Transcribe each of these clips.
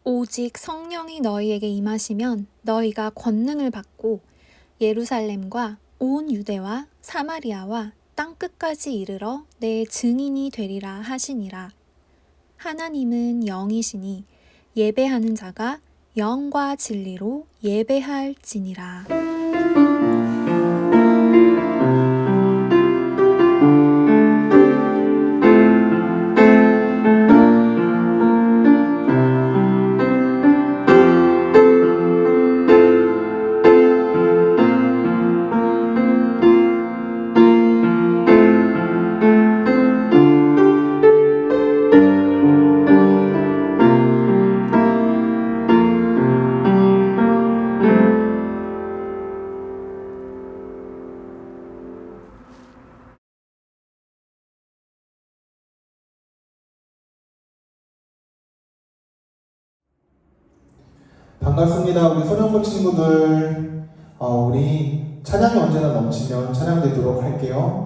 오직 성령이 너희에게 임하시면 너희가 권능을 받고 예루살렘과 온 유대와 사마리아와 땅끝까지 이르러 내 증인이 되리라 하시니라. 하나님은 영이시니 예배하는 자가 영과 진리로 예배할지니라. 반갑습니다. 우리 소년부 친구들. 우리 찬양이 언제나 넘치면 찬양되도록 할게요.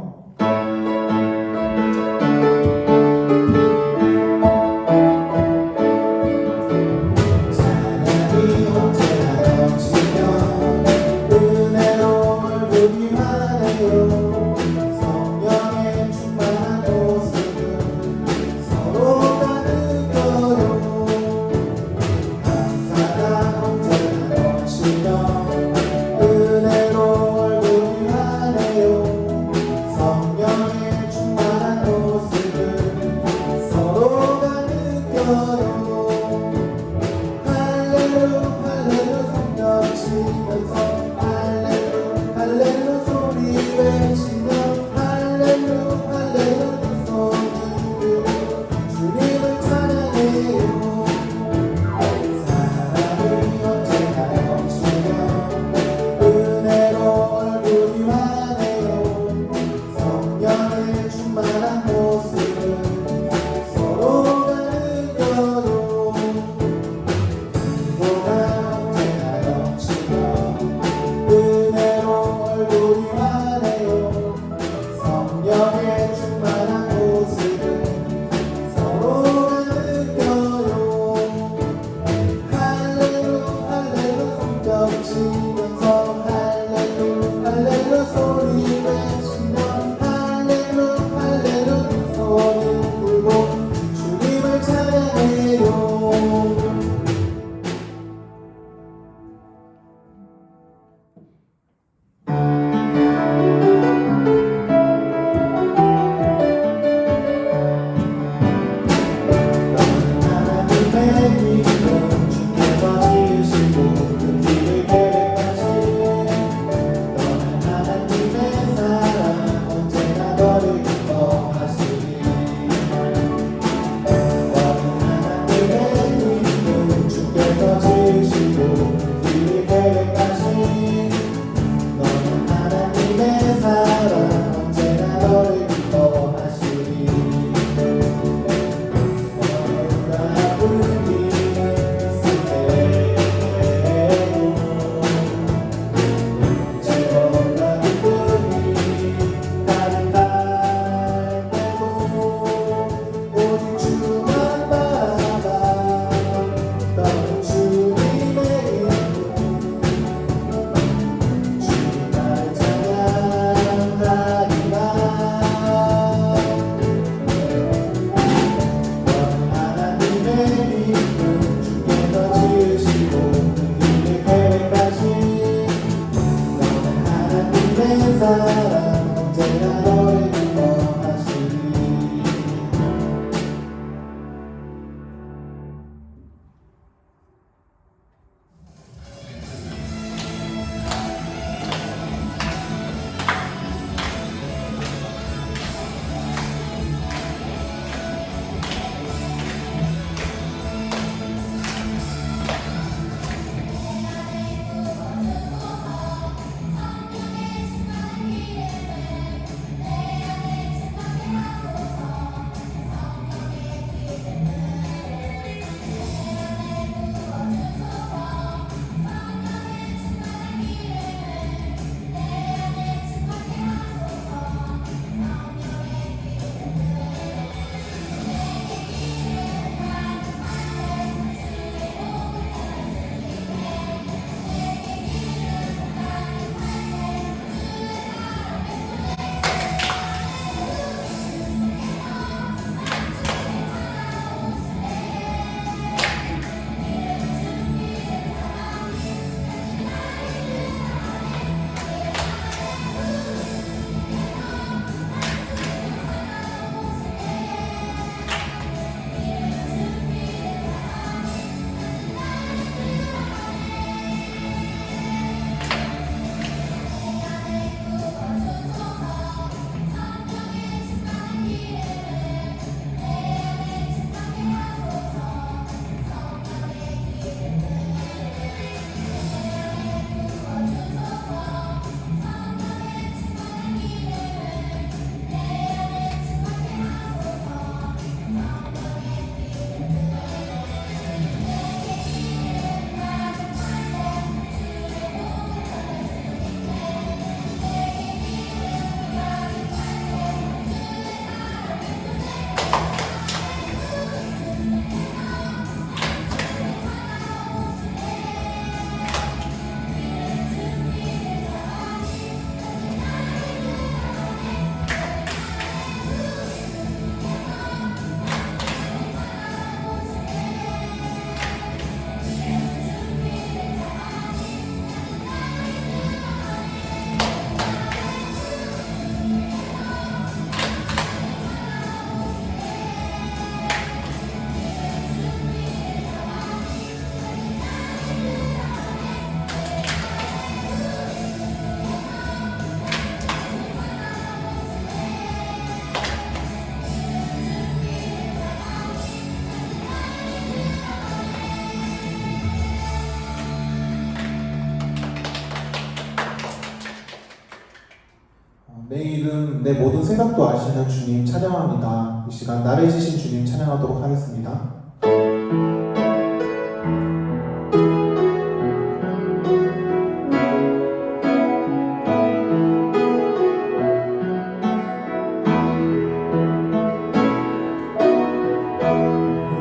내 이름, 내 모든 생각도 아시는 주님 찬양합니다. 이 시간 나를 지신 주님 찬양하도록 하겠습니다.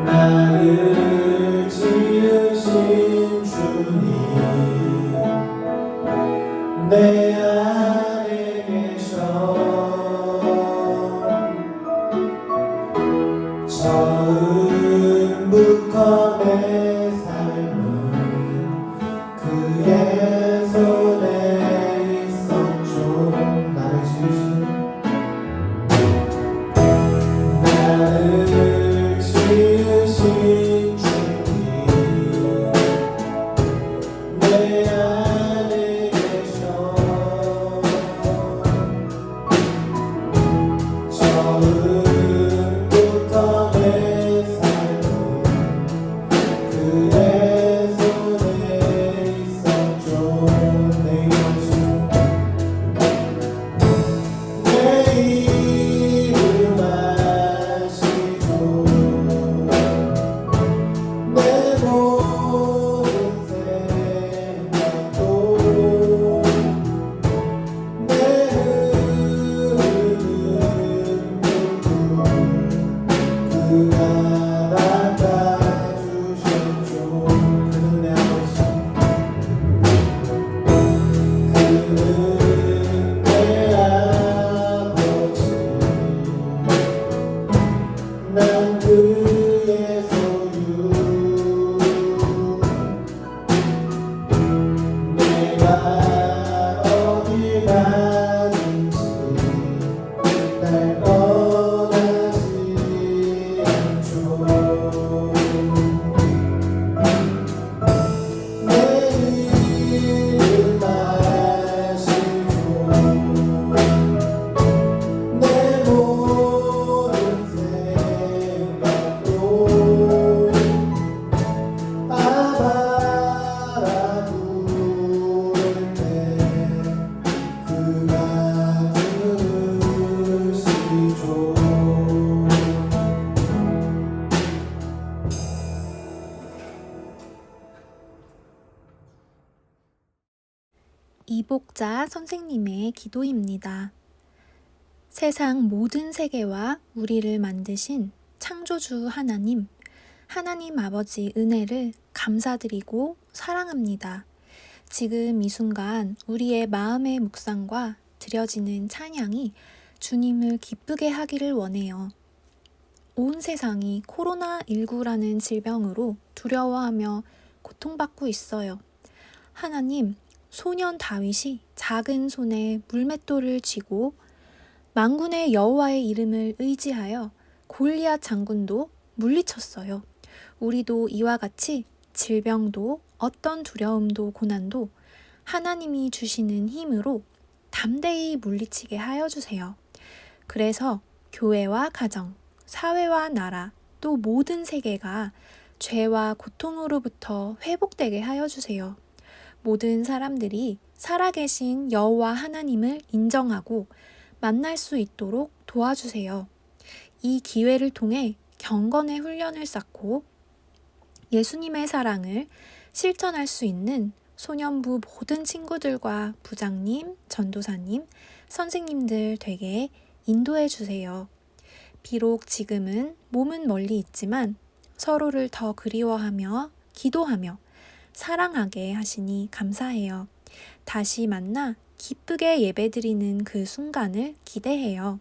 나를 지으신 주님 내 안에 계셔 처음부터 내 삶은 그의 손에 있었죠. 나를 지으신 주님 내 안에 계셔 처음부터 내 삶은 그의 손에 있었죠. 내 이름 아시고 내 모든 생각도 내 흐르는 물도 그가 닦아주셨죠. 그는 내 아버지 그는 내 아버지 난 그의 소유 내가 어디 가든지 날 떠나지 않죠. 내 이름 아시고 내 모든 생각도 아바라 부를 때 그가 들으시죠. 이복자 선생님의 기도입니다. 세상 모든 세계와 우리를 만드신 창조주 하나님, 하나님 아버지 은혜를 감사드리고 사랑합니다. 지금 이 순간 우리의 마음의 묵상과 드려지는 찬양이 주님을 기쁘게 하기를 원해요. 온 세상이 코로나19라는 질병으로 두려워하며 고통받고 있어요. 하나님, 소년 다윗이 작은 손에 물맷돌을 쥐고 만군의 여호와의 이름을 의지하여 골리앗 장군도 물리쳤어요. 우리도 이와 같이 질병도 어떤 두려움도 고난도 하나님이 주시는 힘으로 담대히 물리치게 하여 주세요. 그래서 교회와 가정, 사회와 나라, 또 모든 세계가 죄와 고통으로부터 회복되게 하여 주세요. 모든 사람들이 살아계신 여호와 하나님을 인정하고 만날 수 있도록 도와주세요. 이 기회를 통해 경건의 훈련을 쌓고 예수님의 사랑을 실천할 수 있는 소년부 모든 친구들과 부장님, 전도사님, 선생님들 되게 인도해 주세요. 비록 지금은 몸은 멀리 있지만 서로를 더 그리워하며 기도하며 사랑하게 하시니 감사해요. 다시 만나 기쁘게 예배드리는 그 순간을 기대해요.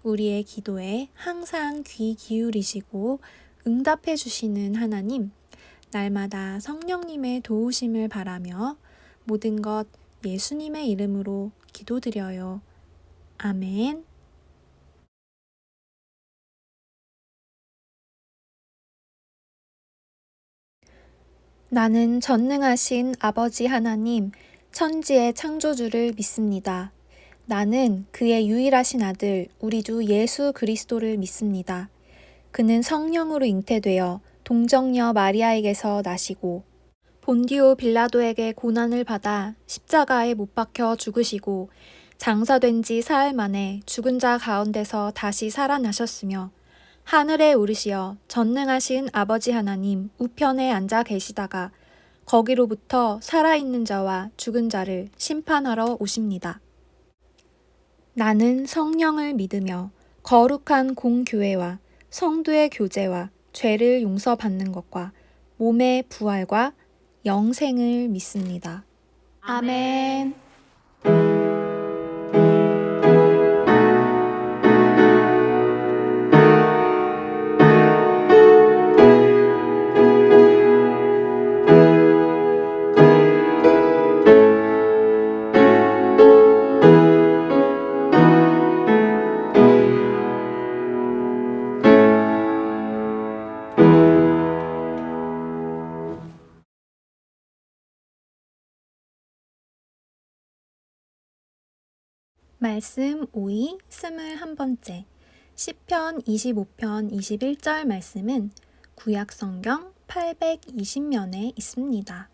우리의 기도에 항상 귀 기울이시고 응답해 주시는 하나님, 날마다 성령님의 도우심을 바라며 모든 것 예수님의 이름으로 기도드려요. 아멘. 나는 전능하신 아버지 하나님, 천지의 창조주를 믿습니다. 나는 그의 유일하신 아들, 우리 주 예수 그리스도를 믿습니다. 그는 성령으로 잉태되어 동정녀 마리아에게서 나시고 본디오 빌라도에게 고난을 받아 십자가에 못 박혀 죽으시고 장사된 지 사흘 만에 죽은 자 가운데서 다시 살아나셨으며 하늘에 오르시어 전능하신 아버지 하나님 우편에 앉아 계시다가 거기로부터 살아있는 자와 죽은 자를 심판하러 오십니다. 나는 성령을 믿으며 거룩한 공교회와 성도의 교제와 죄를 용서받는 것과 몸의 부활과 영생을 믿습니다. 아멘. 말씀 5위 21번째 시편 25편 21절 말씀은 구약 성경 820면에 있습니다.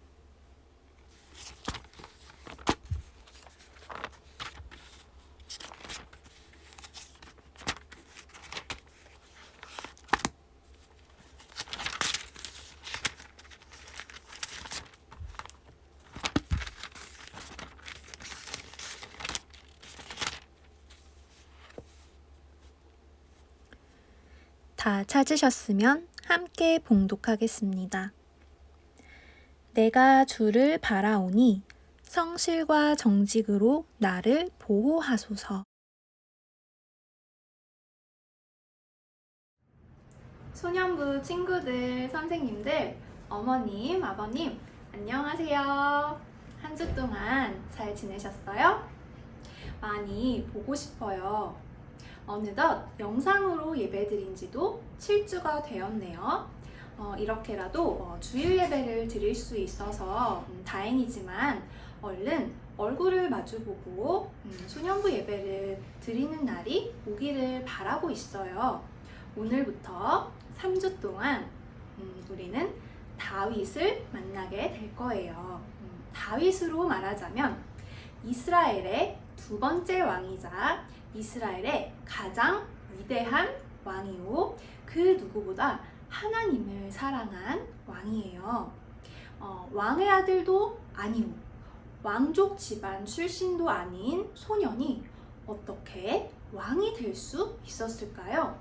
다 찾으셨으면 함께 봉독하겠습니다. 내가 주를 바라오니 성실과 정직으로 나를 보호하소서. 소년부 친구들, 선생님들, 어머님, 아버님, 안녕하세요. 한 주 동안 잘 지내셨어요? 많이 보고 싶어요. 어느덧 영상으로 예배드린 지도 7주가 되었네요. 이렇게라도 주일 예배를 드릴 수 있어서 다행이지만 얼른 얼굴을 마주보고 소년부 예배를 드리는 날이 오기를 바라고 있어요. 오늘부터 3주 동안 우리는 다윗을 만나게 될 거예요. 다윗으로 말하자면 이스라엘의 두 번째 왕이자 이스라엘의 가장 위대한 왕이요 그 누구보다 하나님을 사랑한 왕이에요. 왕의 아들도 아니오 왕족 집안 출신도 아닌 소년이 어떻게 왕이 될 수 있었을까요?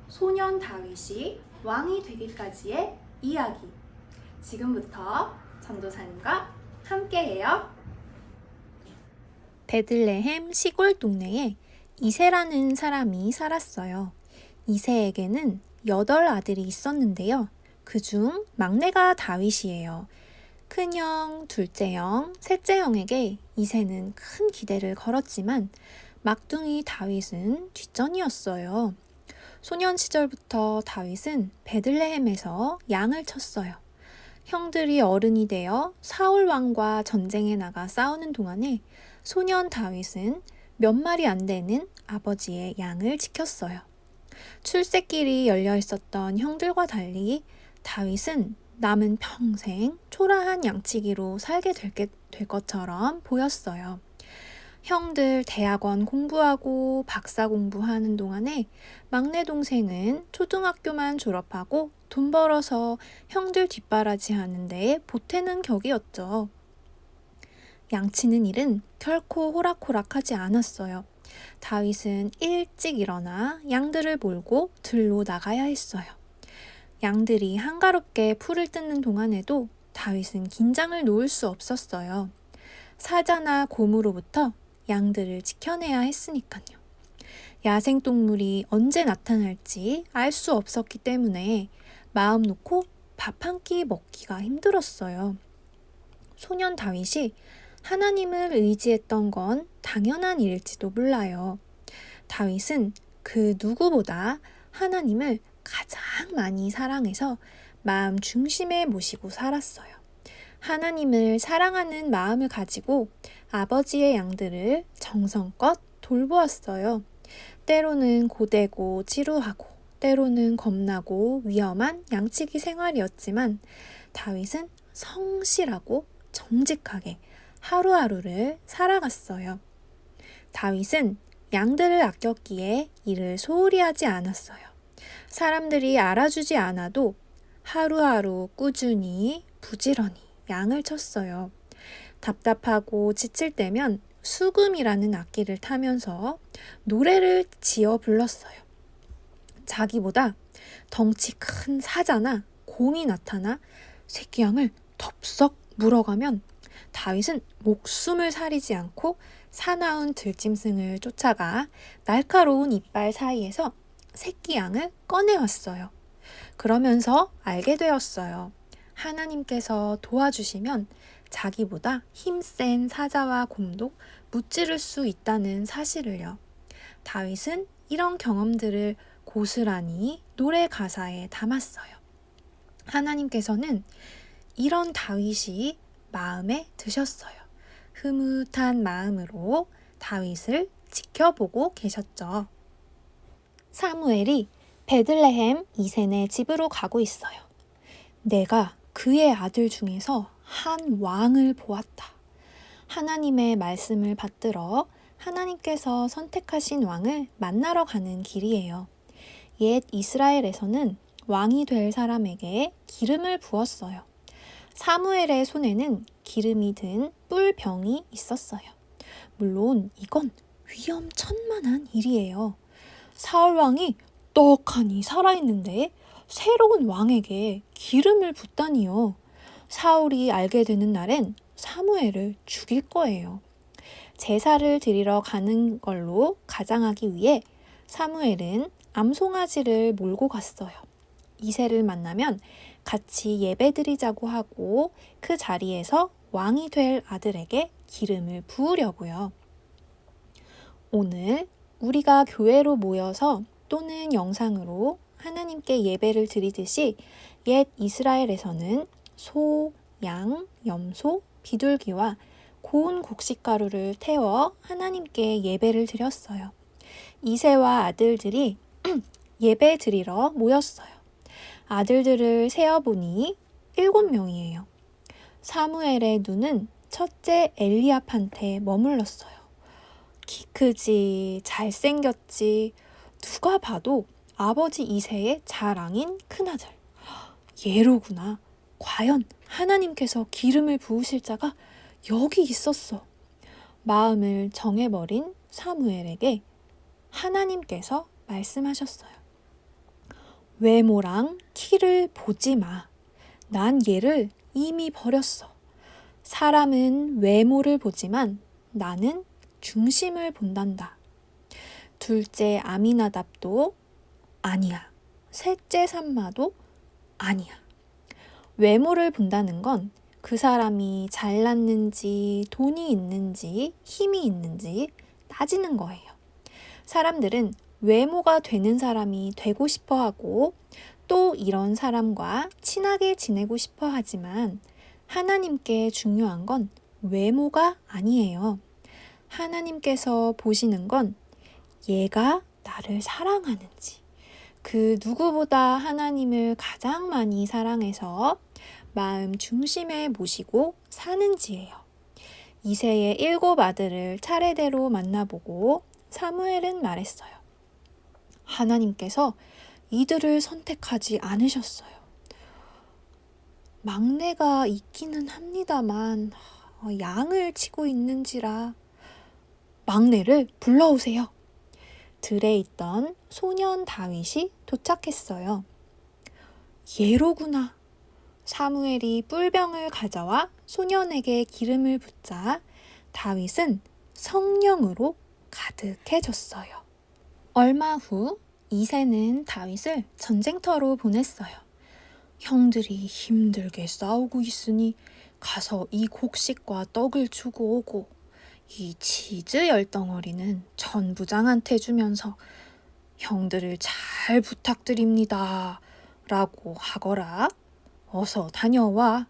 소년 다윗이 왕이 되기까지의 이야기 지금부터 전도사님과 함께해요. 베들레헴 시골 동네에 이새라는 사람이 살았어요. 이새에게는 8 아들이 있었는데요. 그중 막내가 다윗이에요. 큰형, 둘째형, 셋째형에게 이새는 큰 기대를 걸었지만 막둥이 다윗은 뒷전이었어요. 소년 시절부터 다윗은 베들레헴에서 양을 쳤어요. 형들이 어른이 되어 사울 왕과 전쟁에 나가 싸우는 동안에 소년 다윗은 몇 마리 안 되는 아버지의 양을 지켰어요. 출세길이 열려 있었던 형들과 달리 다윗은 남은 평생 초라한 양치기로 살게 될 것처럼 보였어요. 형들 대학원 공부하고 박사 공부하는 동안에 막내 동생은 초등학교만 졸업하고 돈 벌어서 형들 뒷바라지 하는 데에 보태는 격이었죠. 양치는 일은 결코 호락호락하지 않았어요. 다윗은 일찍 일어나 양들을 몰고 들로 나가야 했어요. 양들이 한가롭게 풀을 뜯는 동안에도 다윗은 긴장을 놓을 수 없었어요. 사자나 곰으로부터 양들을 지켜내야 했으니까요. 야생동물이 언제 나타날지 알 수 없었기 때문에 마음 놓고 밥 한 끼 먹기가 힘들었어요. 소년 다윗이 하나님을 의지했던 건 당연한 일일지도 몰라요. 다윗은 그 누구보다 하나님을 가장 많이 사랑해서 마음 중심에 모시고 살았어요. 하나님을 사랑하는 마음을 가지고 아버지의 양들을 정성껏 돌보았어요. 때로는 고되고 지루하고 때로는 겁나고 위험한 양치기 생활이었지만 다윗은 성실하고 정직하게 하루하루를 살아갔어요. 다윗은 양들을 아꼈기에 이를 소홀히 하지 않았어요. 사람들이 알아주지 않아도 하루하루 꾸준히 부지런히 양을 쳤어요. 답답하고 지칠 때면 수금이라는 악기를 타면서 노래를 지어 불렀어요. 자기보다 덩치 큰 사자나 곰이 나타나 새끼 양을 덥석 물어가면 다윗은 목숨을 사리지 않고 사나운 들짐승을 쫓아가 날카로운 이빨 사이에서 새끼 양을 꺼내왔어요. 그러면서 알게 되었어요. 하나님께서 도와주시면 자기보다 힘센 사자와 곰도 무찌를 수 있다는 사실을요. 다윗은 이런 경험들을 고스란히 노래 가사에 담았어요. 하나님께서는 이런 다윗이 마음에 드셨어요. 흐뭇한 마음으로 다윗을 지켜보고 계셨죠. 사무엘이 베들레헴 이셋의 집으로 가고 있어요. 내가 그의 아들 중에서 한 왕을 보았다. 하나님의 말씀을 받들어 하나님께서 선택하신 왕을 만나러 가는 길이에요. 옛 이스라엘에서는 왕이 될 사람에게 기름을 부었어요. 사무엘의 손에는 기름이 든 뿔병이 있었어요. 물론 이건 위험천만한 일이에요. 사울 왕이 떡하니 살아있는데 새로운 왕에게 기름을 붓다니요. 사울이 알게 되는 날엔 사무엘을 죽일 거예요. 제사를 드리러 가는 걸로 가장하기 위해 사무엘은 암송아지를 몰고 갔어요. 이새를 만나면 같이 예배드리자고 하고 그 자리에서 왕이 될 아들에게 기름을 부으려고요. 오늘 우리가 교회로 모여서 또는 영상으로 하나님께 예배를 드리듯이 옛 이스라엘에서는 소, 양, 염소, 비둘기와 고운 곡식가루를 태워 하나님께 예배를 드렸어요. 이새와 아들들이 예배 드리러 모였어요. 아들들을 세어보니 7명이에요. 사무엘의 눈은 첫째 엘리압한테 머물렀어요. 키 크지, 잘생겼지, 누가 봐도 아버지 이새의 자랑인 큰아들. 얘로구나. 과연 하나님께서 기름을 부으실 자가 여기 있었어. 마음을 정해버린 사무엘에게 하나님께서 말씀하셨어요. 외모랑 키를 보지 마. 난 얘를 이미 버렸어. 사람은 외모를 보지만 나는 중심을 본단다. 둘째 아미나답도 아니야. 셋째 삼마도 아니야. 외모를 본다는 건 그 사람이 잘났는지, 돈이 있는지, 힘이 있는지 따지는 거예요. 사람들은 외모가 되는 사람이 되고 싶어 하고 또 이런 사람과 친하게 지내고 싶어 하지만 하나님께 중요한 건 외모가 아니에요. 하나님께서 보시는 건 얘가 나를 사랑하는지, 그 누구보다 하나님을 가장 많이 사랑해서 마음 중심에 모시고 사는지예요. 이새의 7 아들을 차례대로 만나보고 사무엘은 말했어요. 하나님께서 이들을 선택하지 않으셨어요. 막내가 있기는 합니다만 양을 치고 있는지라 막내를 불러오세요. 들에 있던 소년 다윗이 도착했어요. 얘로구나. 사무엘이 뿔병을 가져와 소년에게 기름을 붓자 다윗은 성령으로 가득해졌어요. 얼마 후 이새는 다윗을 전쟁터로 보냈어요. 형들이 힘들게 싸우고 있으니 가서 이 곡식과 떡을 주고 오고 이 치즈 10덩어리는 전부장한테 주면서 형들을 잘 부탁드립니다 라고 하거라. 어서 다녀와.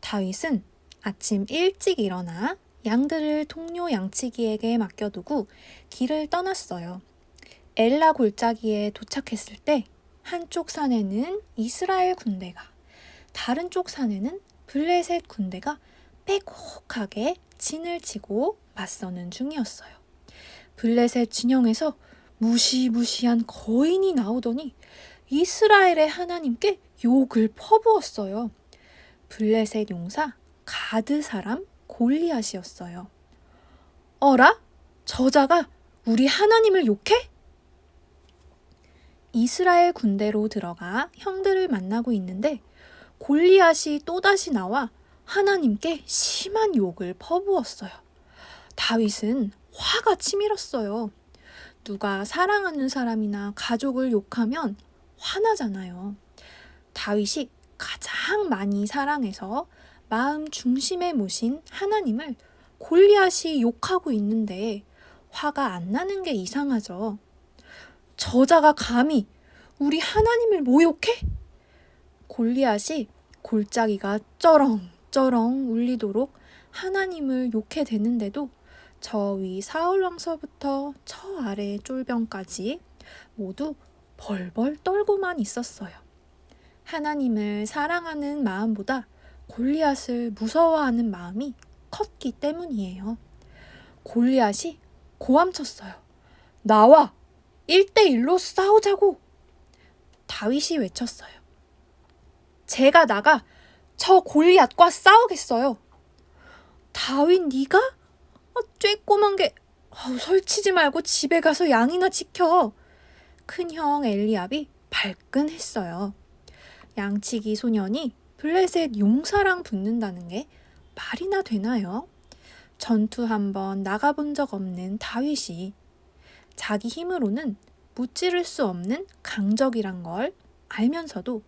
다윗은 아침 일찍 일어나 양들을 동료 양치기에게 맡겨두고 길을 떠났어요. 엘라 골짜기에 도착했을 때 한쪽 산에는 이스라엘 군대가, 다른 쪽 산에는 블레셋 군대가 빼곡하게 진을 치고 맞서는 중이었어요. 블레셋 진영에서 무시무시한 거인이 나오더니 이스라엘의 하나님께 욕을 퍼부었어요. 블레셋 용사 가드 사람 골리앗이었어요. 어라? 저자가 우리 하나님을 욕해? 이스라엘 군대로 들어가 형들을 만나고 있는데 골리앗이 또다시 나와 하나님께 심한 욕을 퍼부었어요. 다윗은 화가 치밀었어요. 누가 사랑하는 사람이나 가족을 욕하면 화나잖아요. 다윗이 가장 많이 사랑해서 마음 중심에 모신 하나님을 골리앗이 욕하고 있는데 화가 안 나는 게 이상하죠. 저자가 감히 우리 하나님을 모욕해? 골리앗이 골짜기가 쩌렁쩌렁 울리도록 하나님을 욕해 대는데도 저 위 사울 왕서부터 저 아래 쫄병까지 모두 벌벌 떨고만 있었어요. 하나님을 사랑하는 마음보다 골리앗을 무서워하는 마음이 컸기 때문이에요. 골리앗이 고함쳤어요. 나와! 1대1로 싸우자고! 다윗이 외쳤어요. 제가 나가 저 골리앗과 싸우겠어요. 다윗 네가? 쬐꼬만 게 설치지 말고 집에 가서 양이나 지켜. 큰형 엘리압이 발끈했어요. 양치기 소년이 블레셋 용사랑 붙는다는 게 말이나 되나요? 전투 한번 나가본 적 없는 다윗이 자기 힘으로는 무찌를 수 없는 강적이란 걸 알면서도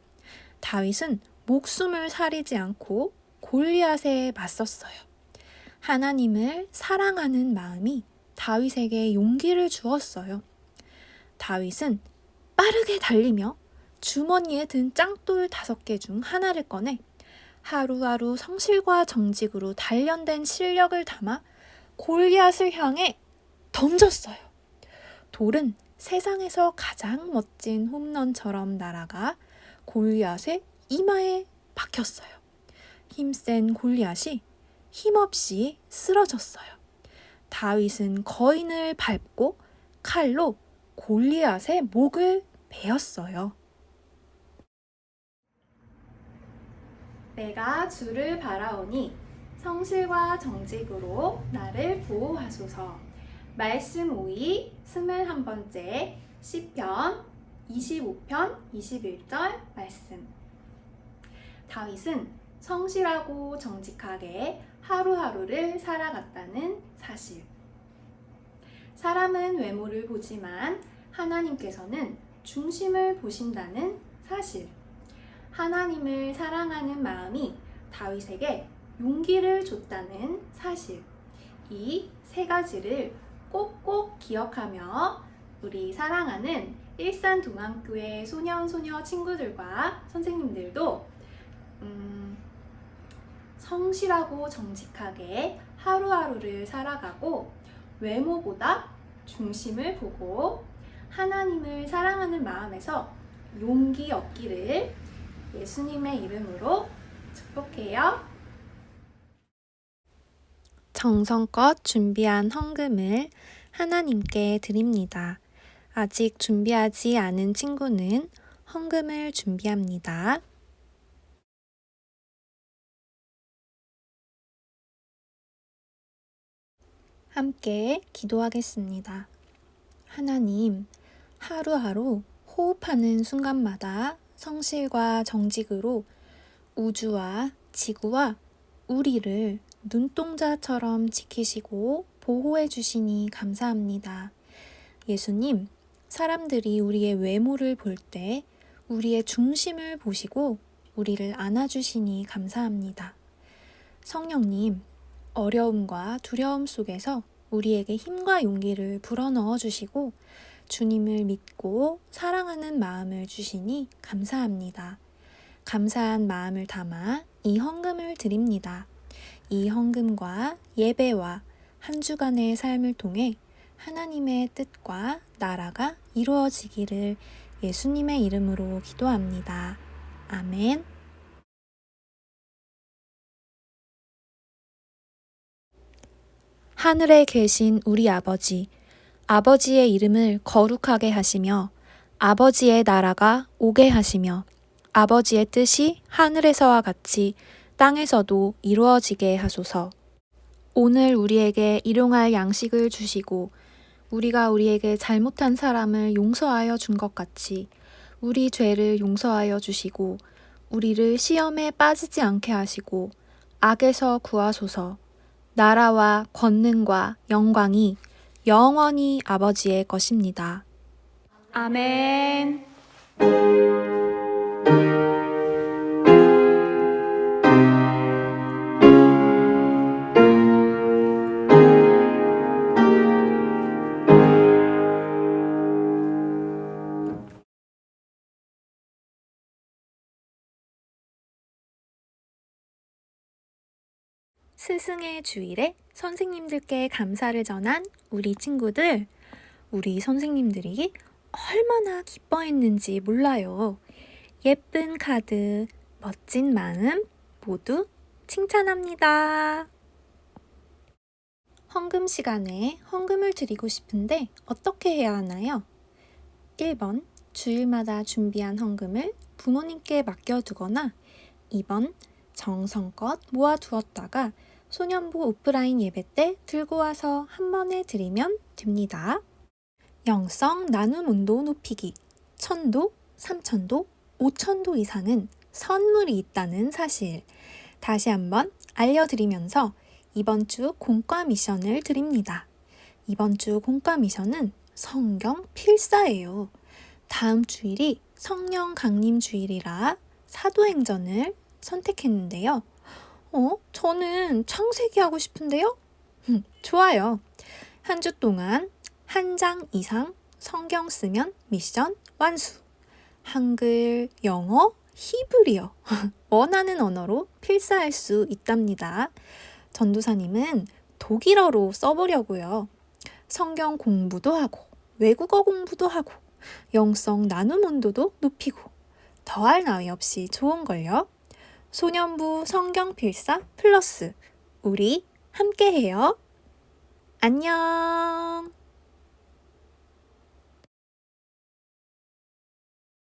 다윗은 목숨을 사리지 않고 골리앗에 맞섰어요. 하나님을 사랑하는 마음이 다윗에게 용기를 주었어요. 다윗은 빠르게 달리며 주머니에 든 짱돌 5개 중 하나를 꺼내 하루하루 성실과 정직으로 단련된 실력을 담아 골리앗을 향해 던졌어요. 돌은 세상에서 가장 멋진 홈런처럼 날아가 골리앗의 이마에 박혔어요. 힘센 골리앗이 힘없이 쓰러졌어요. 다윗은 거인을 밟고 칼로 골리앗의 목을 베었어요. 내가 주를 바라오니 성실과 정직으로 나를 보호하소서. 말씀 5위 21번째 시편 25편 21절 말씀. 다윗은 성실하고 정직하게 하루하루를 살아갔다는 사실. 사람은 외모를 보지만 하나님께서는 중심을 보신다는 사실. 하나님을 사랑하는 마음이 다윗에게 용기를 줬다는 사실. 이 3가지를 꼭꼭 기억하며 우리 사랑하는 일산동안교회 소년소녀 친구들과 선생님들도 성실하고 정직하게 하루하루를 살아가고 외모보다 중심을 보고 하나님을 사랑하는 마음에서 용기 얻기를 예수님의 이름으로 축복해요. 정성껏 준비한 헌금을 하나님께 드립니다. 아직 준비하지 않은 친구는 헌금을 준비합니다. 함께 기도하겠습니다. 하나님, 하루하루 호흡하는 순간마다 성실과 정직으로 우주와 지구와 우리를 눈동자처럼 지키시고 보호해 주시니 감사합니다. 예수님, 사람들이 우리의 외모를 볼 때 우리의 중심을 보시고 우리를 안아주시니 감사합니다. 성령님, 어려움과 두려움 속에서 우리에게 힘과 용기를 불어넣어 주시고 주님을 믿고 사랑하는 마음을 주시니 감사합니다. 감사한 마음을 담아 이 헌금을 드립니다. 이 헌금과 예배와 한 주간의 삶을 통해 하나님의 뜻과 나라가 이루어지기를 예수님의 이름으로 기도합니다. 아멘. 하늘에 계신 우리 아버지, 아버지의 이름을 거룩하게 하시며 아버지의 나라가 오게 하시며 아버지의 뜻이 하늘에서와 같이 땅에서도 이루어지게 하소서. 오늘 우리에게 일용할 양식을 주시고 우리가 우리에게 잘못한 사람을 용서하여 준 것 같이 우리 죄를 용서하여 주시고 우리를 시험에 빠지지 않게 하시고 악에서 구하소서. 나라와 권능과 영광이 영원히 아버지의 것입니다. 아멘. 스승의 주일에 선생님들께 감사를 전한 우리 친구들, 우리 선생님들이 얼마나 기뻐했는지 몰라요. 예쁜 카드, 멋진 마음 모두 칭찬합니다. 헌금 시간에 헌금을 드리고 싶은데 어떻게 해야 하나요? 1번, 주일마다 준비한 헌금을 부모님께 맡겨두거나 2번, 정성껏 모아두었다가 소년부 오프라인 예배 때 들고 와서 한 번에 드리면 됩니다. 영성 나눔 온도 높이기 1000도, 3000도, 5000도 이상은 선물이 있다는 사실 다시 한번 알려드리면서 이번 주 공과 미션을 드립니다. 이번 주 공과 미션은 성경 필사예요. 다음 주일이 성령 강림 주일이라 사도행전을 선택했는데요. 저는 창세기 하고 싶은데요? 좋아요. 한 주 동안 한 장 이상 성경 쓰면 미션 완수. 한글, 영어, 히브리어 원하는 언어로 필사할 수 있답니다. 전도사님은 독일어로 써보려고요. 성경 공부도 하고 외국어 공부도 하고 영성 나눔 온도도 높이고 더할 나위 없이 좋은걸요. 소년부 성경 필사 플러스 우리 함께해요. 안녕.